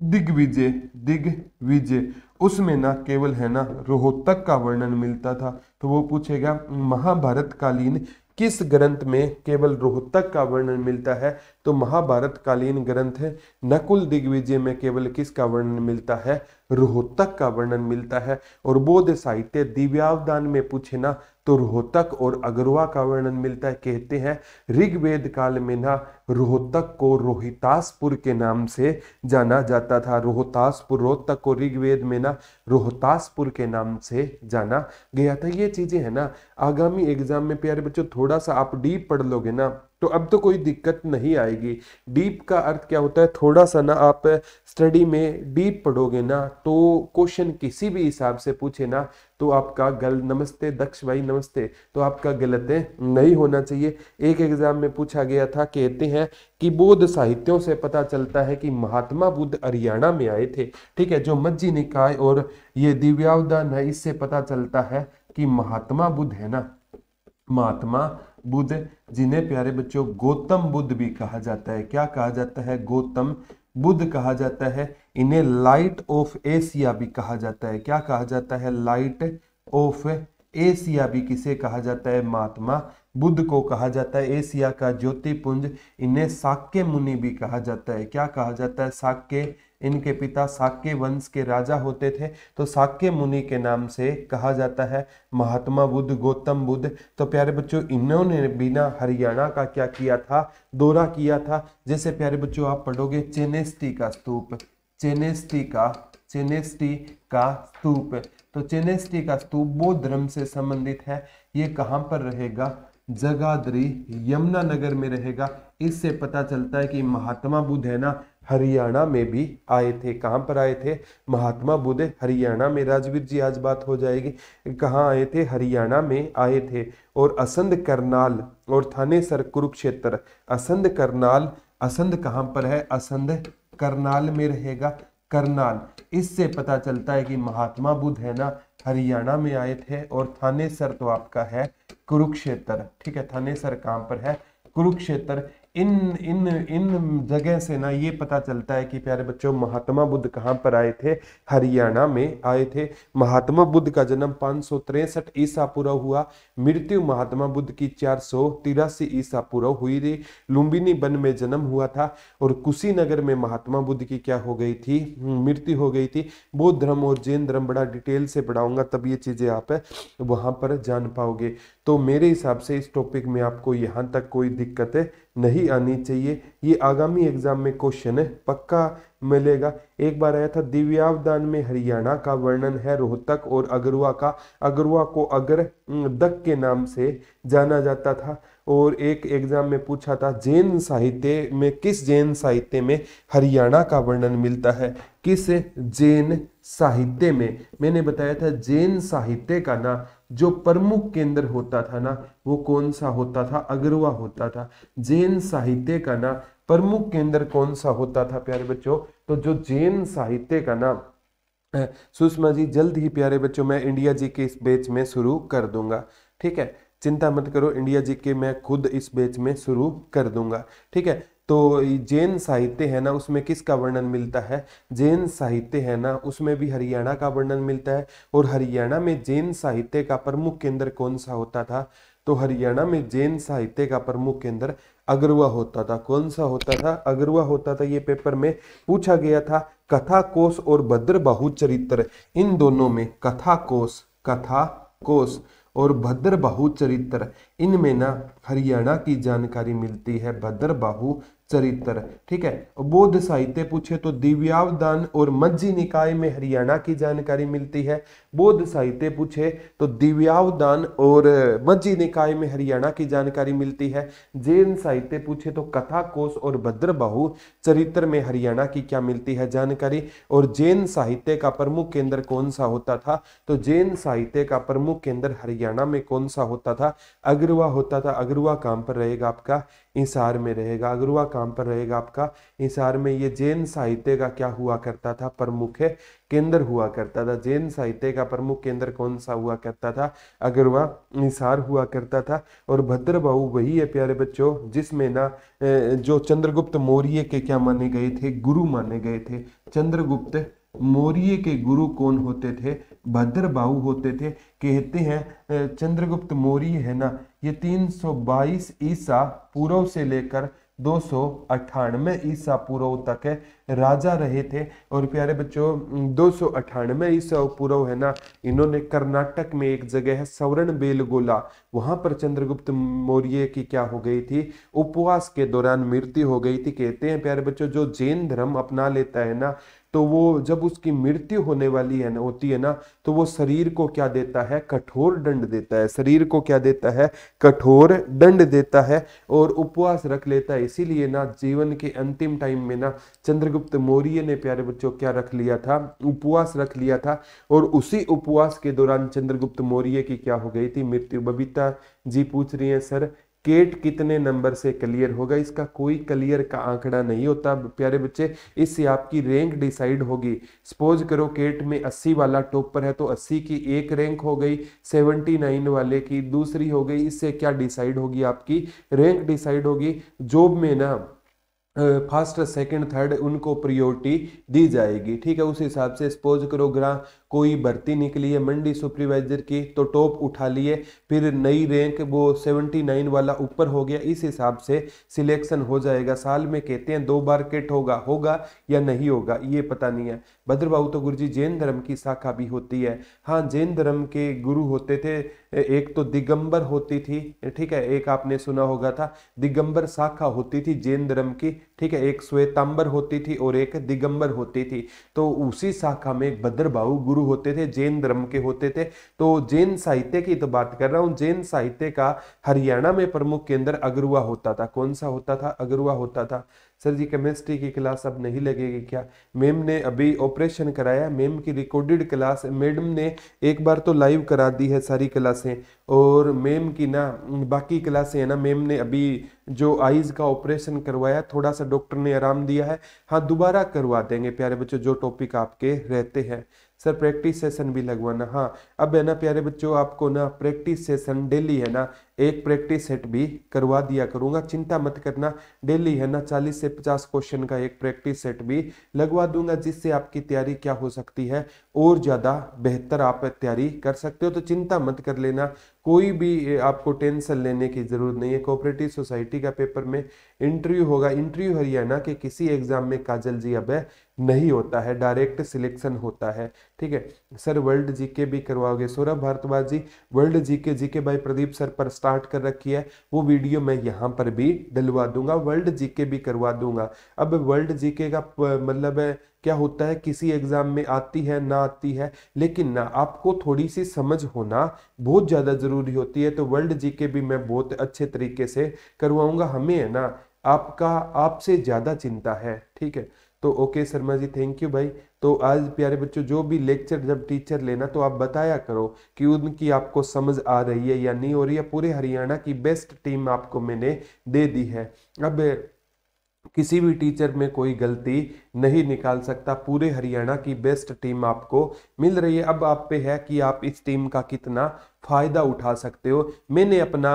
दिग्विजय। उसमें ना केवल है ना रोहतक का वर्णन मिलता था। तो वो पूछेगा महाभारत कालीन किस ग्रंथ में केवल रोहतक का वर्णन मिलता है? तो महाभारत कालीन ग्रंथ है नकुल दिग्विजय में केवल किसका वर्णन मिलता है? रोहतक का वर्णन मिलता है। और बौद्ध साहित्य दिव्यावदान में पूछे ना तो रोहतक और अगरवा का वर्णन मिलता है। कहते हैं ऋग्वेद काल में ना रोहतक को रोहितासपुर के नाम से जाना जाता था। रोहतक को ऋग्वेद में ना रोहतासपुर के नाम से जाना गया था। ये चीजें है ना आगामी एग्जाम में प्यारे बच्चों थोड़ा सा आप डीप पढ़ लोगे ना तो अब तो कोई दिक्कत नहीं आएगी। डीप का अर्थ क्या होता है? थोड़ा सा ना आप स्टडी में डीप पढ़ोगे ना तो क्वेश्चन किसी भी हिसाब से पूछे ना तो आपका नमस्ते दक्ष भाई नमस्ते, तो आपका गलत नहीं होना चाहिए। एक एग्जाम में पूछा गया था, कहते हैं कि बौद्ध साहित्यों से पता चलता है कि महात्मा बुद्ध हरियाणा में आए थे। ठीक है, जो मज्जी निकाय और ये दिव्यावदान है इससे पता चलता है कि महात्मा बुद्ध है ना, महात्मा बुद्ध जिन्हें प्यारे बच्चों गौतम बुद्ध भी कहा जाता है। क्या कहा जाता है? गौतम बुद्ध कहा जाता है। इन्हें लाइट ऑफ एशिया भी कहा जाता है। क्या कहा जाता है? लाइट ऑफ एशिया भी किसे कहा जाता है? महात्मा बुद्ध को कहा जाता है। एशिया का ज्योतिपुंज। इन्हें शाक्य मुनि भी कहा जाता है। क्या कहा जाता है? शाक्य, इनके पिता शाक्य वंश के राजा होते थे तो शाक्य मुनि के नाम से कहा जाता है महात्मा बुद्ध, गौतम बुद्ध। तो प्यारे बच्चों इन्होंने बिना हरियाणा का क्या किया था? दौरा किया था। जैसे प्यारे बच्चों आप पढ़ोगे चेनेस्टी का स्तूप, चेनेस्टी का स्तूप। तो चेनेस्टी का स्तूप बौद्ध धर्म से संबंधित है। ये कहाँ पर रहेगा? जगाधरी यमुनानगर में रहेगा। इससे पता चलता है कि महात्मा बुद्ध है ना हरियाणा में भी आए थे। कहाँ पर आए थे? महात्मा बुद्ध हरियाणा में। राजवीर जी आज बात हो जाएगी, कहाँ आए थे? हरियाणा में आए थे। और असंध करनाल और थानेसर कुरुक्षेत्र। असंध करनाल, असंध कहाँ पर है? असंध करनाल में रहेगा, करनाल। इससे पता चलता है कि महात्मा बुद्ध है ना हरियाणा में आए थे। और थानेसर तो आपका है कुरुक्षेत्र। ठीक है, थानेसर कहाँ पर है? कुरुक्षेत्र। इन इन इन जगह से ना ये पता चलता है कि प्यारे बच्चों महात्मा बुद्ध कहाँ पर आए थे? हरियाणा में आए थे। महात्मा बुद्ध का जन्म 563 ईसा पूर्व हुआ। मृत्यु महात्मा बुद्ध की 483 ईसा पूर्व हुई थी। लुम्बिनी वन में जन्म हुआ था। और कुशीनगर में महात्मा बुद्ध की क्या हो गई थी? मृत्यु हो गई थी। बौद्ध धर्म और जैन धर्म बड़ा डिटेल से पढ़ाऊंगा, तब ये चीजें आप वहां पर जान पाओगे। तो मेरे हिसाब से इस टॉपिक में आपको यहाँ तक कोई दिक्कत नहीं आनी चाहिए। ये आगामी एग्जाम में क्वेश्चन पक्का मिलेगा। एक बार आया था दिव्यावदान में हरियाणा का वर्णन है रोहतक और अगरवा का। अगरवा को अगरदक के नाम से जाना जाता था। और एक एग्जाम में पूछा था जैन साहित्य में, किस जैन साहित्य में हरियाणा का वर्णन मिलता है? किस जैन साहित्य में? मैंने बताया था जैन साहित्य का ना जो प्रमुख केंद्र होता था ना वो कौन सा होता था? अगरवा होता था। जैन साहित्य का ना प्रमुख केंद्र कौन सा होता था प्यारे बच्चों? तो जो जैन साहित्य का ना, सुषमा जी जल्द ही प्यारे बच्चों मैं इंडिया जी के इस बैच में शुरू कर दूंगा। ठीक है, चिंता मत करो, इंडिया जी के मैं खुद इस बैच में शुरू कर दूंगा। ठीक है, तो जैन साहित्य है ना उसमें किसका वर्णन मिलता है? जैन साहित्य है ना उसमें भी हरियाणा का वर्णन मिलता है। और हरियाणा में जैन साहित्य का प्रमुख केंद्र कौन सा होता था? तो हरियाणा में जैन साहित्य का प्रमुख केंद्र अगरवा होता था। कौन सा होता था? अगरवा होता था। ये पेपर में पूछा गया था। कथा कोश और भद्रबाहु चरित्र, इन दोनों में कथा कोश और भद्रबाहु चरित्र, इनमें ना हरियाणा की जानकारी मिलती है। भद्रबाहु चरित्र। ठीक है, बौद्ध साहित्य पूछे तो दिव्यावदान और मज्जी निकाय में हरियाणा की जानकारी मिलती है। बौद्ध साहित्य पूछे तो दिव्यावदान और मज्जी निकाय में हरियाणा की जानकारी मिलती है। जैन साहित्य पूछे तो कथा कोश और भद्रबाहु चरित्र में हरियाणा की क्या मिलती है जानकारी। और जैन साहित्य का प्रमुख केंद्र कौन सा होता था? तो जैन साहित्य का प्रमुख केंद्र हरियाणा में कौन सा होता था? अगरवा होता था। अगरवा कहाँ पर रहेगा आपका? हिसार में रहेगा। अगरवा कहाँ पर रहेगा आपका? हिसार में। ये जैन साहित्य का क्या हुआ करता था? प्रमुख केंद्र हुआ करता था। जैन साहित्य का प्रमुख केंद्र कौन सा हुआ करता था? अगरवा, हिसार हुआ करता था। और भद्रबाहु वही है प्यारे बच्चों जिसमें ना जो चंद्रगुप्त मौर्य के क्या माने गए थे? गुरु माने गए थे। चंद्रगुप्त मौर्य के गुरु कौन होते थे? भद्रबाहु होते थे। कहते हैं चंद्रगुप्त मौर्य है ना, ये 322 ईसा पूर्व से लेकर 298 ईसा पूर्व तक राजा रहे थे। और प्यारे बच्चों 298 ईसा पूर्व है ना, इन्होंने कर्नाटक में एक जगह है सवर्ण बेलगोला, वहां पर चंद्रगुप्त मौर्य की क्या हो गई थी? उपवास के दौरान मृत्यु हो गई थी। कहते हैं प्यारे बच्चों जो जैन धर्म अपना लेता है ना, तो वो जब उसकी मृत्यु होने वाली है ना, होती है ना, तो वो शरीर को क्या देता है? कठोर दंड देता है। शरीर को क्या देता है? कठोर दंड देता है और उपवास रख लेता है। इसीलिए ना जीवन के अंतिम टाइम में ना चंद्रगुप्त मौर्य ने प्यारे बच्चों क्या रख लिया था? उपवास रख लिया था। और उसी उपवास के दौरान चंद्रगुप्त मौर्य की क्या हो गई थी? मृत्यु। बबीता जी पूछ रही है सर केट कितने नंबर से क्लियर होगा? इसका कोई क्लियर का आंकड़ा नहीं होता प्यारे बच्चे, इससे आपकी रैंक डिसाइड होगी। सपोज करो केट में 80 वाला टॉपर है तो 80 की एक रैंक हो गई, 79 वाले की दूसरी हो गई। इससे क्या डिसाइड होगी? आपकी रैंक डिसाइड होगी। जॉब में ना फर्स्ट सेकंड थर्ड उनको प्रायोरिटी दी जाएगी, ठीक है। उस हिसाब से सपोज करो कोई भर्ती निकली है मंडी सुपरवाइजर की, तो टॉप उठा लिए, फिर नई रैंक वो 79 वाला ऊपर हो गया, इस हिसाब से सिलेक्शन हो जाएगा। साल में कहते हैं 2 बार केट होगा या नहीं होगा ये पता नहीं है। भद्रबाहु तो गुरुजी जैन धर्म की शाखा भी होती है। हाँ, जैन धर्म के गुरु होते थे, एक तो दिगंबर होती थी, ठीक है, एक आपने सुना होगा था दिगंबर शाखा होती थी जैन धर्म की, ठीक है, एक श्वेतांबर होती थी और एक दिगंबर होती थी। तो उसी शाखा में एक भद्रबाहु गुरु होते थे, जैन धर्म के होते थे। तो जैन साहित्य की तो बात कर रहा हूँ। जैन साहित्य का हरियाणा में प्रमुख केंद्र अगरुआ होता था। कौन सा होता था? अगरुआ होता था। सर जी केमिस्ट्री की क्लास अब नहीं लगेगी क्या? मैम ने अभी ऑपरेशन कराया, मैम की रिकॉर्डेड क्लास मैडम ने एक बार तो लाइव करा दी है सारी क्लासें, और मैम की ना बाकी क्लासें है ना, मैम ने अभी जो आईज का ऑपरेशन करवाया, थोड़ा सा डॉक्टर ने आराम दिया है। हाँ, दोबारा करवा देंगे प्यारे बच्चों जो टॉपिक आपके रहते हैं। सर प्रैक्टिस सेशन भी लगवाना। हाँ, अब है ना प्यारे बच्चों आपको ना प्रैक्टिस सेशन डेली है ना, एक प्रैक्टिस सेट भी करवा दिया करूंगा, चिंता मत करना। डेली है ना 40 से 50 क्वेश्चन का एक प्रैक्टिस सेट भी लगवा दूंगा, जिससे आपकी तैयारी क्या हो सकती है और ज्यादा बेहतर आप तैयारी कर सकते हो। तो चिंता मत कर लेना, कोई भी आपको टेंशन लेने की जरूरत नहीं है। कोऑपरेटिव सोसाइटी का पेपर में इंटरव्यू होगा। इंटरव्यू हरियाणा के किसी एग्जाम में काजल जी अब नहीं होता है, डायरेक्ट सिलेक्शन होता है, ठीक है। सर वर्ल्ड जीके भी करवाओगे? सौरभ भारद्वाज जी वर्ल्ड जीके भाई प्रदीप सर पर स्टार्ट कर रखी है, वो वीडियो मैं यहाँ पर भी डलवा दूंगा, वर्ल्ड जीके भी करवा दूंगा। अब वर्ल्ड जीके का मतलब है क्या होता है, किसी एग्जाम में आती है ना आती है, लेकिन ना आपको थोड़ी सी समझ होना बहुत ज्यादा जरूरी होती है। तो वर्ल्ड जीके भी मैं बहुत अच्छे तरीके से करवाऊंगा। हमें है ना आपका आपसे ज्यादा चिंता है, ठीक है। तो okay Sharma ji, thank you भाई। तो आज प्यारे बच्चों जो भी लेक्चर जब टीचर लेना तो आप बताया करो कि उनकी आपको समझ आ रही है या नहीं हो रही है। पूरे हरियाणा की बेस्ट टीम आपको मैंने दे दी है। अब किसी भी टीचर में कोई गलती नहीं निकाल सकता, पूरे हरियाणा की बेस्ट टीम आपको मिल रही है। अब आप पे है कि आप इस टीम का कितना फायदा उठा सकते हो। मैंने अपना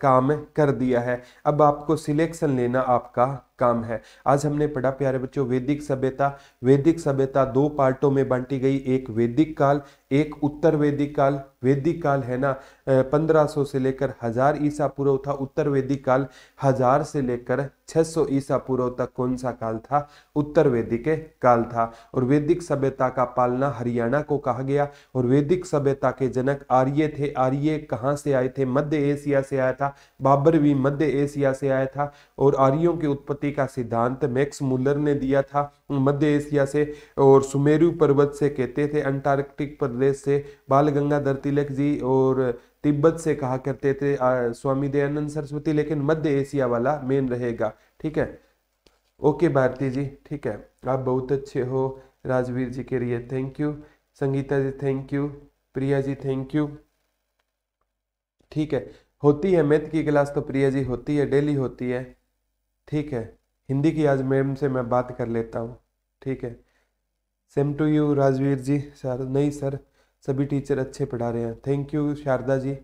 काम कर दिया है, अब आपको सिलेक्शन लेना आपका काम है। आज हमने पढ़ा प्यारे बच्चों वैदिक सभ्यता। वैदिक सभ्यता 2 पार्टों में बांटी गई, एक वैदिक काल, एक उत्तर वैदिक काल। वैदिक काल है ना 1500 से लेकर 1000 ईसा पूर्व था। उत्तर वैदिक काल 1000 से लेकर 600 ईसा पूर्व तक कौन सा काल था? उत्तर वैदिक काल था। और वैदिक सभ्यता का पालना हरियाणा को कहा गया। और वैदिक सभ्यता के जनक आर्य थे। आर्य कहाँ से आए थे? मध्य एशिया से आया था। बाबर भी मध्य एशिया से आया था। और आर्यों की उत्पत्ति का सिद्धांत मैक्स मुलर ने दिया था मध्य एशिया से। और सुमेरु पर्वत से कहते थे, अंटार्कटिक प्रदेश से बाल गंगाधर तिलक जी, और तिब्बत से कहा करते थे स्वामी दयानंद सरस्वती, लेकिन मध्य एशिया वाला मेन रहेगा, ठीक है। ओके भारती जी, ठीक है, आप बहुत अच्छे हो। राजवीर जी के लिए thank you, Sangeeta ji thank you, Priya ji thank you, ठीक है। होती है मैथ की क्लास तो प्रिया जी होती है, डेली होती है, ठीक है। हिंदी की आज मैम से मैं बात कर लेता हूँ, ठीक है। Same to you Rajveer ji. Sir नहीं सर, सभी टीचर अच्छे पढ़ा रहे हैं, thank you Sharda ji.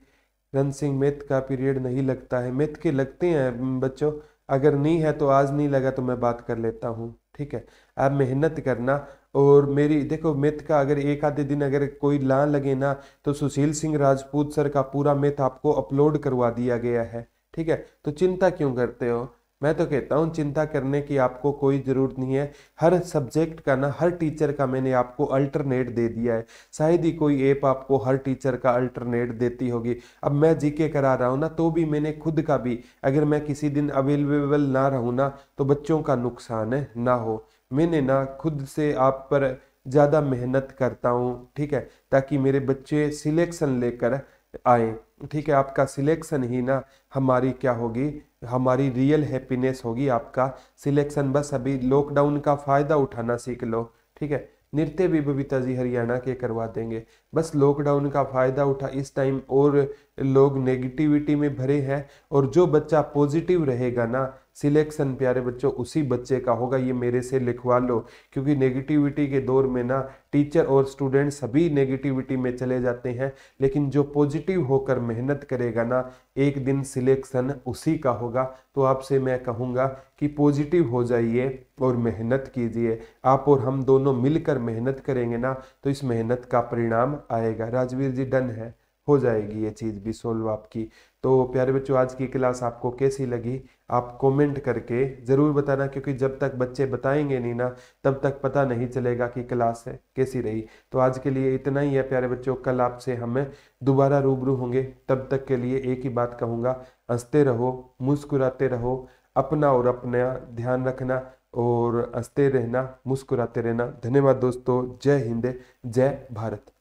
Ran Singh math का पीरियड नहीं लगता है? मैथ के लगते हैं बच्चों, अगर नहीं है तो आज नहीं लगा तो मैं बात कर लेता हूँ। ठीक है, आप मेहनत करना। और मेरी देखो, मैथ का अगर एक आधे दिन अगर कोई ना लगे ना, तो सुशील सिंह राजपूत सर का पूरा मैथ आपको अपलोड करवा दिया गया है। ठीक है, तो चिंता क्यों करते हो? मैं तो कहता हूँ चिंता करने की आपको कोई ज़रूरत नहीं है। हर सब्जेक्ट का ना, हर टीचर का मैंने आपको अल्टरनेट दे दिया है। शायद ही कोई ऐप आपको हर टीचर का अल्टरनेट देती होगी। अब मैं जीके करा रहा हूँ ना, तो भी मैंने खुद का भी, अगर मैं किसी दिन अवेलेबल ना रहूँ ना, तो बच्चों का नुकसान है ना हो। मैंने ना खुद से आप पर ज़्यादा मेहनत करता हूँ, ठीक है, ताकि मेरे बच्चे सिलेक्शन लेकर आए। ठीक है, आपका सिलेक्शन ही ना हमारी क्या होगी, हमारी रियल हैप्पीनेस होगी। आपका सिलेक्शन, बस अभी लॉकडाउन का फ़ायदा उठाना सीख लो। ठीक है, नृत्य भी बबीता जी हरियाणा के करवा देंगे। बस लॉकडाउन का फ़ायदा उठा, इस टाइम और लोग नेगेटिविटी में भरे हैं, और जो बच्चा पॉजिटिव रहेगा ना, सिलेक्शन प्यारे बच्चों उसी बच्चे का होगा, ये मेरे से लिखवा लो। क्योंकि नेगेटिविटी के दौर में ना, टीचर और स्टूडेंट सभी नेगेटिविटी में चले जाते हैं, लेकिन जो पॉजिटिव होकर मेहनत करेगा ना, एक दिन सिलेक्शन उसी का होगा। तो आपसे मैं कहूँगा कि पॉजिटिव हो जाइए और मेहनत कीजिए। आप और हम दोनों मिलकर मेहनत करेंगे ना, तो इस मेहनत का परिणाम आएगा। राजवीर जी डन है, हो जाएगी ये चीज़ भी सोल्व आपकी। तो प्यारे बच्चों, आज की क्लास आपको कैसी लगी आप कमेंट करके ज़रूर बताना, क्योंकि जब तक बच्चे बताएंगे नहीं ना, तब तक पता नहीं चलेगा कि क्लास है कैसी रही। तो आज के लिए इतना ही है प्यारे बच्चों, कल आपसे हमें दोबारा रूबरू होंगे। तब तक के लिए एक ही बात कहूँगा, हंसते रहो, मुस्कुराते रहो, अपना और अपना ध्यान रखना, और हंसते रहना, मुस्कुराते रहना। धन्यवाद दोस्तों, जय हिंद, जय भारत।